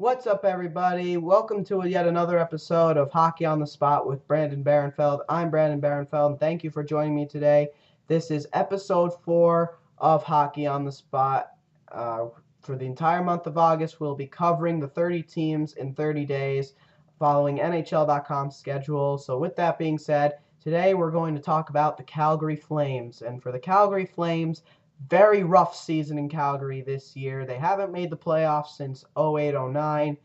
What's up, everybody? Welcome to yet another episode of Hockey on the Spot with Brandon Barenfeld. I'm Brandon Barenfeld, and thank you for joining me today. This is episode 4 of Hockey on the Spot. For the entire month of August, we'll be covering the 30 teams in 30 days following NHL.com's schedule. So with that being said, today we're going to talk about the Calgary Flames. And for the Calgary Flames, very rough season in Calgary this year. They haven't made the playoffs since 08-09.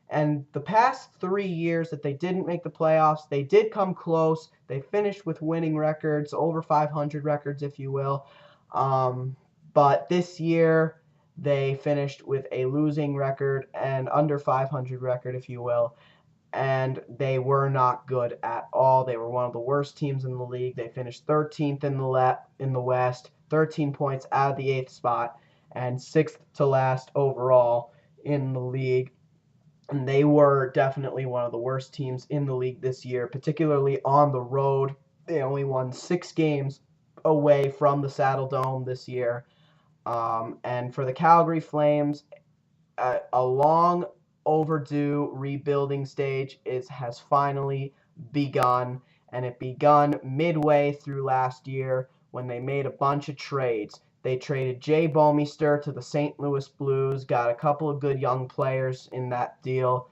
And the past 3 years that they didn't make the playoffs, they did come close. They finished with winning records, over 500 records, if you will. But this year, they finished with a losing record and under 500 record, if you will. And they were not good at all. They were one of the worst teams in the league. They finished 13th in the West, 13 points out of the 8th spot, and 6th to last overall in the league. And they were definitely one of the worst teams in the league this year, particularly on the road. They only won 6 games away from the Saddle Dome this year. And for the Calgary Flames, a long overdue rebuilding stage has finally begun, and it begun midway through last year when they made a bunch of trades. They traded Jay Bouwmeester to the St. Louis Blues, got a couple of good young players in that deal.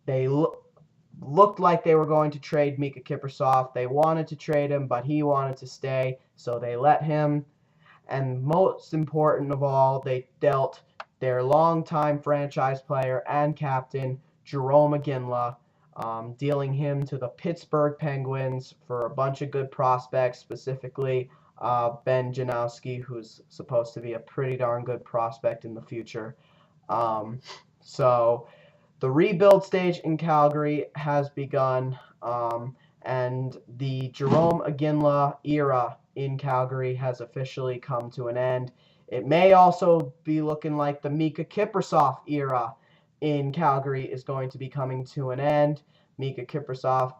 They looked like they were going to trade Mika Kiprusoff. They wanted to trade him, but he wanted to stay, so they let him. And most important of all, they dealt their longtime franchise player and captain, Jerome Iginla, dealing him to the Pittsburgh Penguins for a bunch of good prospects, specifically Ben Janowski, who's supposed to be a pretty darn good prospect in the future. So the rebuild stage in Calgary has begun, and the Jerome Iginla era in Calgary has officially come to an end. It may also be looking like the Mika Kiprusoff era in Calgary is going to be coming to an end. Mika Kiprusoff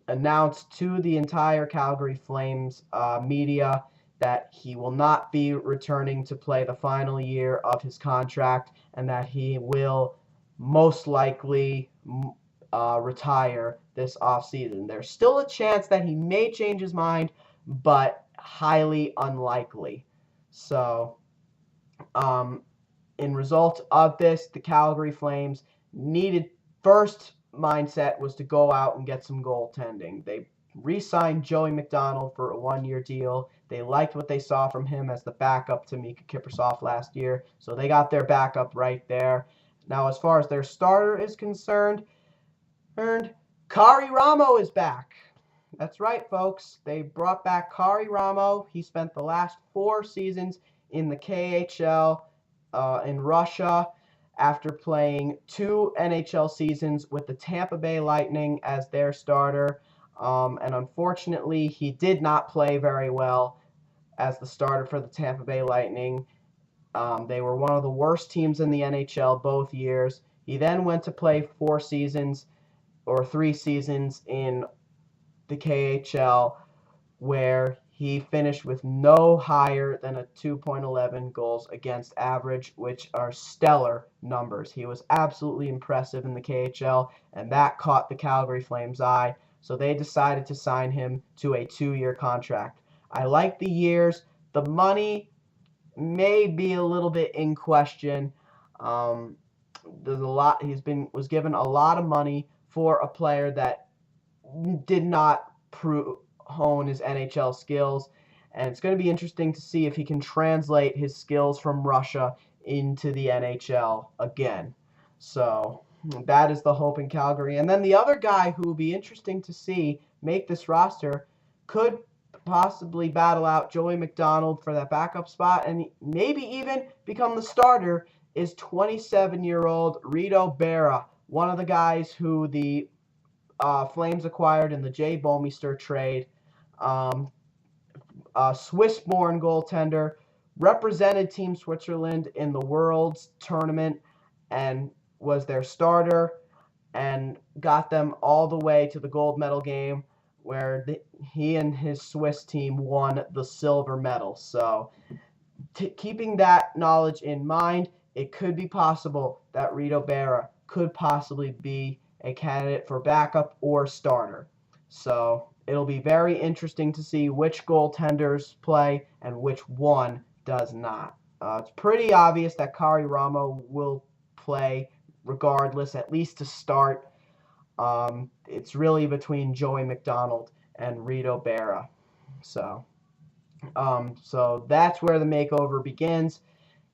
announced to the entire Calgary Flames media that he will not be returning to play the final year of his contract and that he will most likely retire this offseason. There's still a chance that he may change his mind, but highly unlikely. So, in result of this, the Calgary Flames needed first mindset was to go out and get some goaltending. They re-signed Joey McDonald for a 1-year deal. They liked what they saw from him as the backup to Mika Kiprusoff last year, so they got their backup right there. Now, as far as their starter is concerned, Kari Ramo is back. That's right, folks. They brought back Kari Ramo. He spent the last 4 seasons in the KHL in Russia after playing 2 NHL seasons with the Tampa Bay Lightning as their starter. And unfortunately, he did not play very well as the starter for the Tampa Bay Lightning. They were one of the worst teams in the NHL both years. He then went to play 3 seasons in the KHL, where he finished with no higher than a 2.11 goals against average, which are stellar numbers. He was absolutely impressive in the KHL, and that caught the Calgary Flames' eye, so they decided to sign him to a 2-year contract. I like the years. The money may be a little bit in question. There's a lot. Was given a lot of money for a player that did not hone his NHL skills, and it's going to be interesting to see if he can translate his skills from Russia into the NHL again. So that is the hope in Calgary. And then the other guy who will be interesting to see make this roster could possibly battle out Joey McDonald for that backup spot and maybe even become the starter is 27-year-old Rito Berra, one of the guys who the Flames acquired in the Jay Bouwmeester trade. A Swiss-born goaltender, represented Team Switzerland in the World's tournament and was their starter and got them all the way to the gold medal game where he and his Swiss team won the silver medal. So keeping that knowledge in mind, it could be possible that Rito Berra could possibly be a candidate for backup or starter. So it'll be very interesting to see which goaltenders play and which one does not. It's pretty obvious that Kari Ramo will play regardless, at least to start. It's really between Joey McDonald and Rito Berra. So that's where the makeover begins.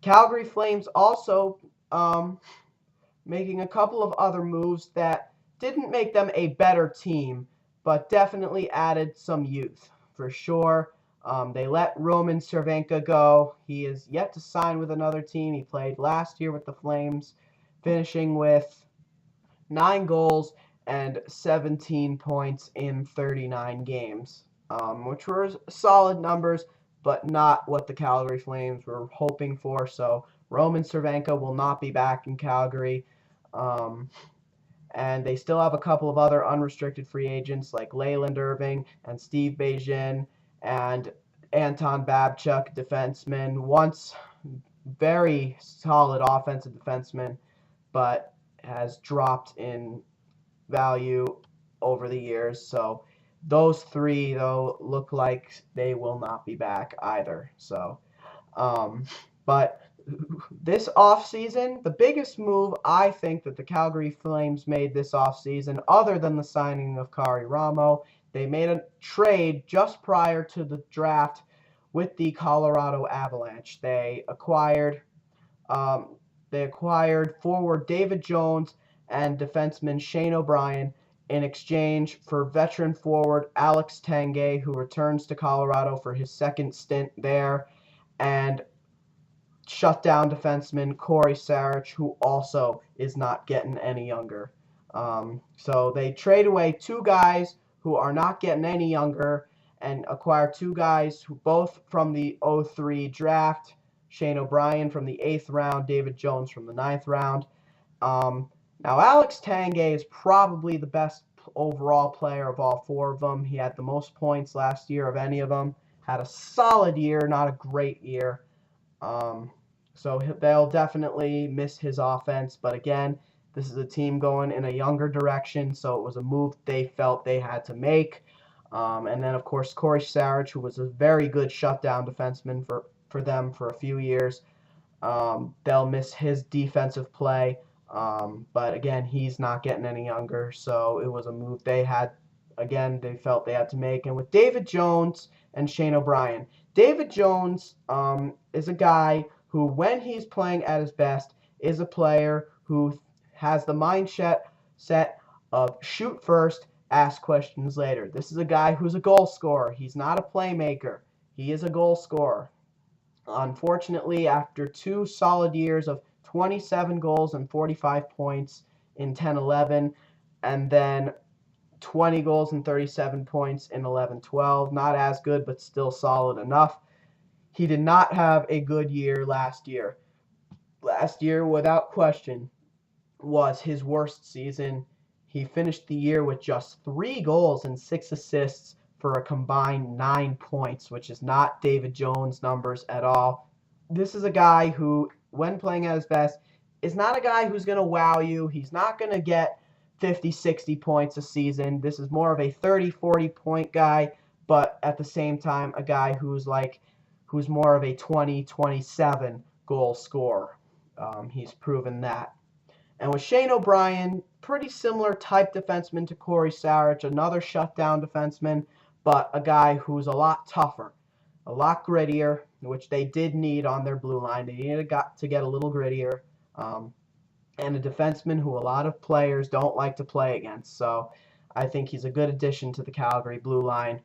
Calgary Flames also making a couple of other moves that didn't make them a better team, but definitely added some youth for sure. They let Roman Cervenka go. He is yet to sign with another team. He played last year with the Flames, finishing with 9 goals and 17 points in 39 games, which were solid numbers, but not what the Calgary Flames were hoping for. So Roman Cervenka will not be back in Calgary. And they still have a couple of other unrestricted free agents like Leyland Irving and Steve Bejin and Anton Babchuk, defenseman, once very solid offensive defenseman, but has dropped in value over the years. So those three, though, look like they will not be back either. So, but this offseason, the biggest move I think that the Calgary Flames made this offseason, other than the signing of Kari Ramo, they made a trade just prior to the draft with the Colorado Avalanche. They acquired forward David Jones and defenseman Shane O'Brien in exchange for veteran forward Alex Tanguay, who returns to Colorado for his second stint there, and shutdown defenseman Corey Sarich, who also is not getting any younger. So they trade away 2 guys who are not getting any younger and acquire 2 guys who both from the 03 draft. Shane O'Brien from the 8th round, David Jones from the 9th round. Now, Alex Tanguay is probably the best overall player of all 4 of them. He had the most points last year of any of them. Had a solid year, not a great year. So they'll definitely miss his offense. But again, this is a team going in a younger direction, so it was a move they felt they had to make. And then, of course, Corey Sarich, who was a very good shutdown defenseman for them for a few years. They'll miss his defensive play. But again, he's not getting any younger, so it was a move they felt they had to make. And with David Jones and Shane O'Brien, David Jones is a guy who, when he's playing at his best, is a player who has the mindset of shoot first, ask questions later. This is a guy who's a goal scorer. He's not a playmaker. He is a goal scorer. Unfortunately, after 2 solid years of 27 goals and 45 points in 10-11, and then 20 goals and 37 points in 11-12. Not as good, but still solid enough. He did not have a good year last year. Last year, without question, was his worst season. He finished the year with just 3 goals and 6 assists for a combined 9 points, which is not David Jones' numbers at all. This is a guy who, when playing at his best, is not a guy who's going to wow you. He's not going to get 50, 60 points a season. This is more of a 30, 40 point guy, but at the same time, a guy who's more of a 20, 27 goal scorer. He's proven that. And with Shane O'Brien, pretty similar type defenseman to Corey Sarich, another shutdown defenseman, but a guy who's a lot tougher, a lot grittier, which they did need on their blue line. They needed to get a little grittier, and a defenseman who a lot of players don't like to play against. So I think he's a good addition to the Calgary blue line.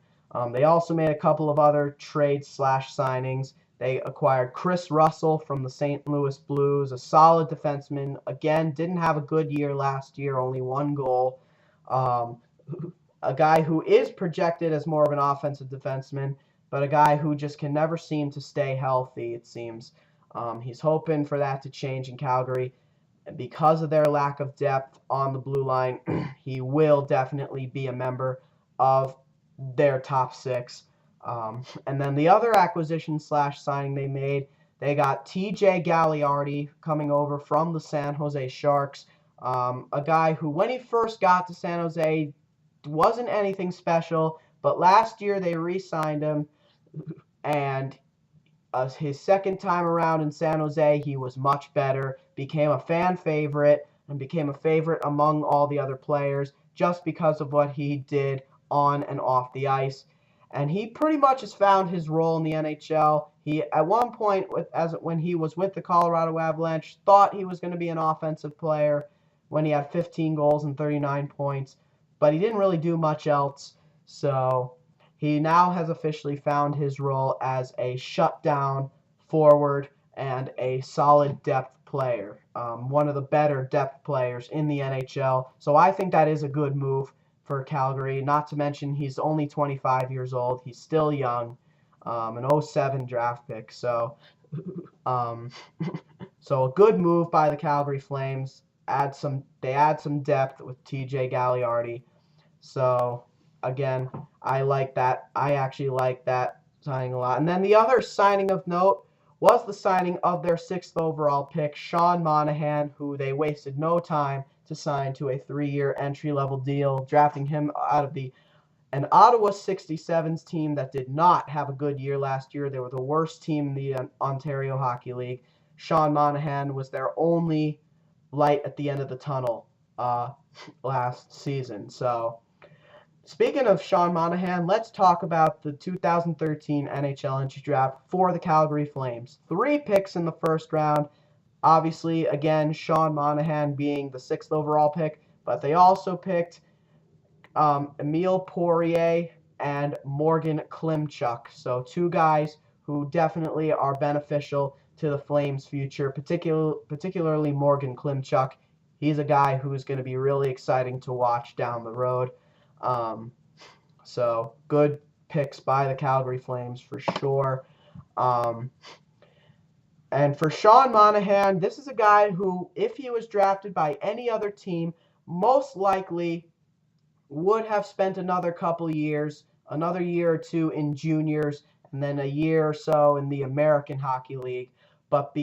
They also made a couple of other trades/signings. They acquired Chris Russell from the St. Louis Blues, a solid defenseman. Again, didn't have a good year last year, only 1 goal. A guy who is projected as more of an offensive defenseman, but a guy who just can never seem to stay healthy, it seems. He's hoping for that to change in Calgary. And because of their lack of depth on the blue line, he will definitely be a member of their top 6. And then the other acquisition/signing they made, They got TJ Gagliardi coming over from the San Jose Sharks, a guy who, when he first got to San Jose, wasn't anything special, but last year they re-signed him, and his second time around in San Jose, he was much better, became a fan favorite, and became a favorite among all the other players just because of what he did on and off the ice. And he pretty much has found his role in the NHL. He, at one point, when he was with the Colorado Avalanche, thought he was going to be an offensive player when he had 15 goals and 39 points, but he didn't really do much else. So he now has officially found his role as a shutdown forward and a solid depth player, one of the better depth players in the NHL. So I think that is a good move for Calgary. Not to mention he's only 25 years old. He's still young, an '07 draft pick. So, um, so a good move by the Calgary Flames. They add some depth with TJ Gagliardi. So again, I like that. I actually like that signing a lot. And then the other signing of note was the signing of their 6th overall pick, Sean Monahan, who they wasted no time to sign to a 3-year entry-level deal, drafting him out of an Ottawa 67s team that did not have a good year last year. They were the worst team in the Ontario Hockey League. Sean Monahan was their only light at the end of the tunnel last season. So speaking of Sean Monahan, let's talk about the 2013 NHL entry draft for the Calgary Flames. 3 picks in the first round. Obviously, again, Sean Monahan being the 6th overall pick, but they also picked Emile Poirier and Morgan Klimchuk. So 2 guys who definitely are beneficial to the Flames' future, particularly Morgan Klimchuk. He's a guy who's going to be really exciting to watch down the road. So good picks by the Calgary Flames for sure. And for Sean Monahan, this is a guy who, if he was drafted by any other team, most likely would have spent another year or 2 in juniors, and then a year or so in the American Hockey League. But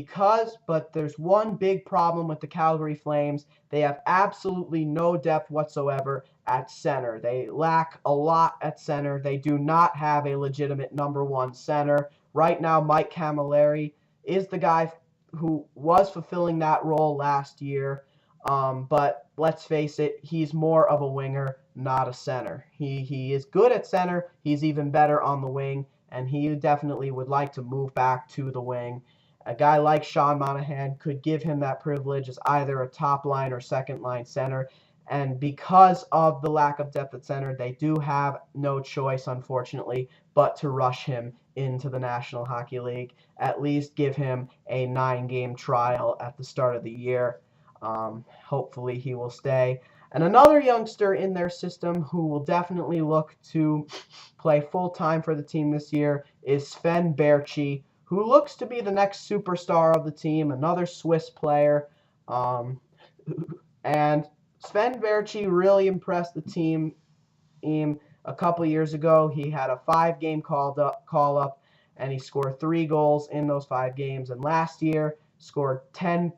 there's one big problem with the Calgary Flames. They have absolutely no depth whatsoever at center. They lack a lot at center. They do not have a legitimate number 1 center. Right now, Mike Camilleri is the guy who was fulfilling that role last year. But let's face it, he's more of a winger, not a center. He is good at center. He's even better on the wing, and he definitely would like to move back to the wing. A guy like Sean Monahan could give him that privilege as either a top line or second line center. And because of the lack of depth at center, they do have no choice, unfortunately, but to rush him into the National Hockey League. At least give him a 9-game trial at the start of the year. Hopefully he will stay. And another youngster in their system who will definitely look to play full-time for the team this year is Sven Baertschi, who looks to be the next superstar of the team, another Swiss player. And Sven Baertschi really impressed the team a couple years ago. He had a 5-game call-up, and he scored 3 goals in those 5 games. And last year, scored 3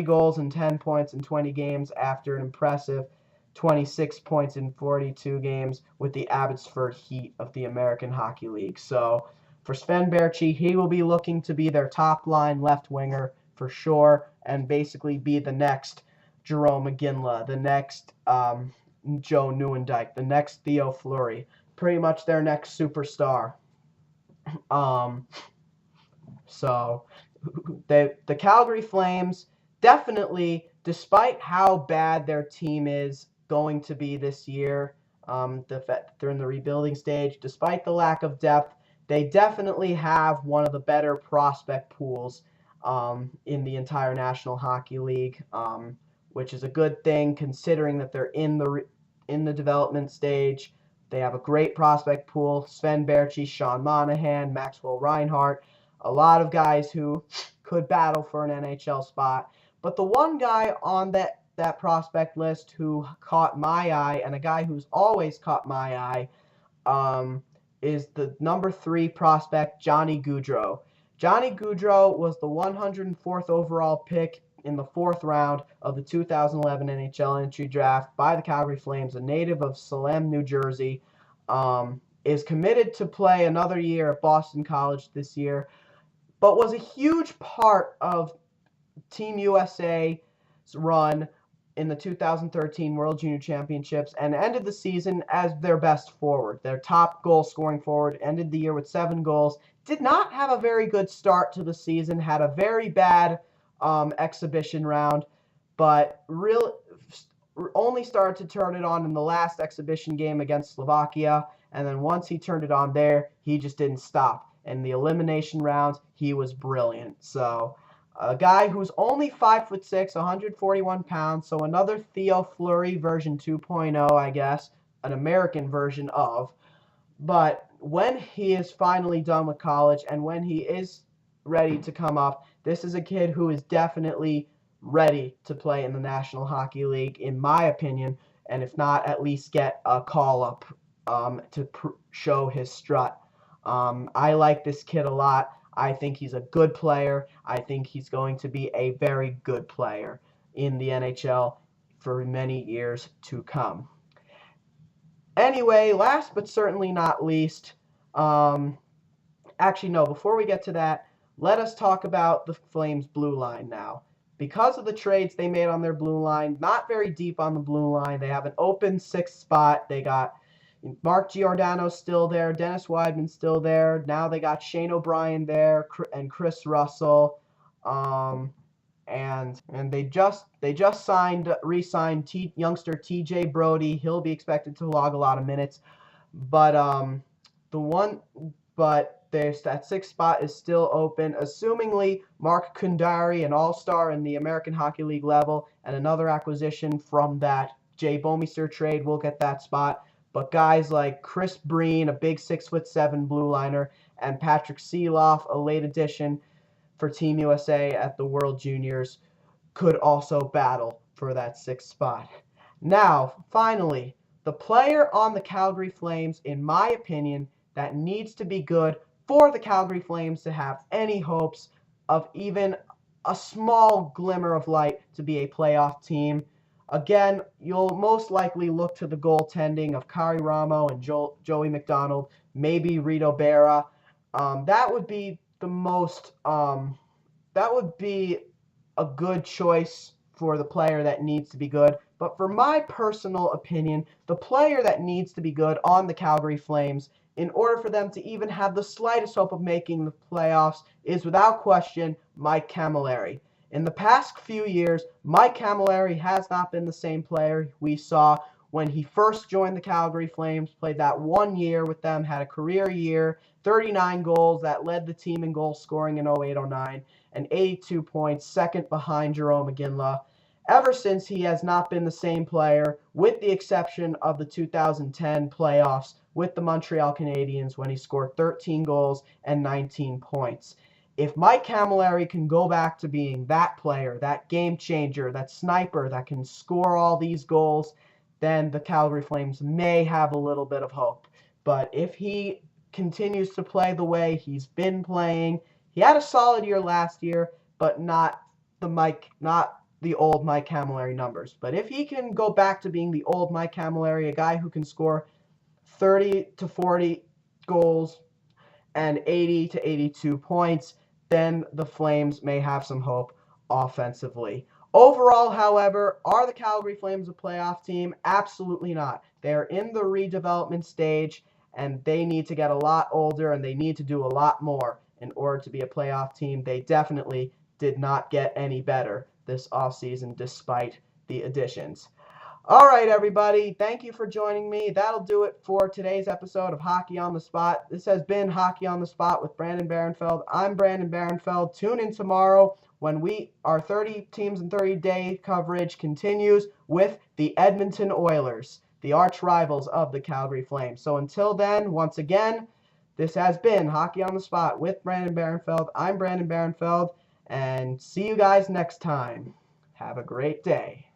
goals and 10 points in 20 games after an impressive 26 points in 42 games with the Abbotsford Heat of the American Hockey League. So for Sven Baertschi, he will be looking to be their top line left winger for sure, and basically be the next Jerome McGinley, the next Joe Nieuwendyk, the next Theo Fleury, pretty much their next superstar. So the Calgary Flames definitely, despite how bad their team is going to be this year, the fact that they're in the rebuilding stage, despite the lack of depth, they definitely have one of the better prospect pools in the entire National Hockey League, which is a good thing considering that they're in the development stage. They have a great prospect pool: Sven Baertschi, Sean Monahan, Maxwell Reinhart, a lot of guys who could battle for an NHL spot. But the one guy on that prospect list who caught my eye, and a guy who's always caught my eye, is the number 3 prospect, Johnny Gaudreau. Johnny Gaudreau was the 104th overall pick in the 4th round of the 2011 NHL entry draft by the Calgary Flames, a native of Salem, New Jersey. Is committed to play another year at Boston College this year, but was a huge part of Team USA's run in the 2013 World Junior Championships and ended the season as their best forward. Their top goal scoring forward ended the year with 7 goals. Did not have a very good start to the season, had a very bad exhibition round, but only started to turn it on in the last exhibition game against Slovakia. And then once he turned it on there, he just didn't stop. In the elimination rounds, he was brilliant. So a guy who's only 5'6", 141 pounds, so another Theo Fleury version 2.0, I guess, an American version of. But when he is finally done with college and when he is ready to come up, this is a kid who is definitely ready to play in the National Hockey League, in my opinion, and if not, at least get a call-up to show his strut. I like this kid a lot. I think he's a good player. I think he's going to be a very good player in the NHL for many years to come. Anyway, last but certainly not least, actually, no, before we get to that, let us talk about the Flames' blue line now. Because of the trades they made on their blue line, not very deep on the blue line, they have an open 6th spot. They got Mark Giordano's still there, Dennis Wideman's still there. Now they got Shane O'Brien there and Chris Russell, and they just re-signed youngster T.J. Brody. He'll be expected to log a lot of minutes, but that 6th spot is still open. Assumingly, Mark Kundari, an all-star in the American Hockey League level, and another acquisition from that Jay Bouwmeester trade will get that spot. But guys like Chris Breen, a big 6'7" blue liner, and Patrick Seeloff, a late addition for Team USA at the World Juniors, could also battle for that 6th spot. Now, finally, the player on the Calgary Flames, in my opinion, that needs to be good for the Calgary Flames to have any hopes of even a small glimmer of light to be a playoff team. Again, you'll most likely look to the goaltending of Kari Ramo and Joey McDonald, maybe Rito Berra. That would be a good choice for the player that needs to be good. But for my personal opinion, the player that needs to be good on the Calgary Flames, in order for them to even have the slightest hope of making the playoffs, is without question Mike Camilleri. In the past few years, Mike Camilleri has not been the same player we saw when he first joined the Calgary Flames, played that 1 year with them, had a career year, 39 goals that led the team in goal scoring in 08-09, and 82 points, second behind Jarome Iginla. Ever since, he has not been the same player, with the exception of the 2010 playoffs with the Montreal Canadiens when he scored 13 goals and 19 points. If Mike Camilleri can go back to being that player, that game changer, that sniper that can score all these goals, then the Calgary Flames may have a little bit of hope. But if he continues to play the way he's been playing, he had a solid year last year, but not the old Mike Camilleri numbers. But if he can go back to being the old Mike Camilleri, a guy who can score 30 to 40 goals and 80 to 82 points, then the Flames may have some hope offensively. Overall, however, are the Calgary Flames a playoff team? Absolutely not. They're in the redevelopment stage, and they need to get a lot older, and they need to do a lot more in order to be a playoff team. They definitely did not get any better this offseason despite the additions. All right, everybody. Thank you for joining me. That'll do it for today's episode of Hockey on the Spot. This has been Hockey on the Spot with Brandon Barenfeld. I'm Brandon Barenfeld. Tune in tomorrow when our 30 teams in 30-day coverage continues with the Edmonton Oilers, the arch rivals of the Calgary Flames. So until then, once again, this has been Hockey on the Spot with Brandon Barenfeld. I'm Brandon Barenfeld, and see you guys next time. Have a great day.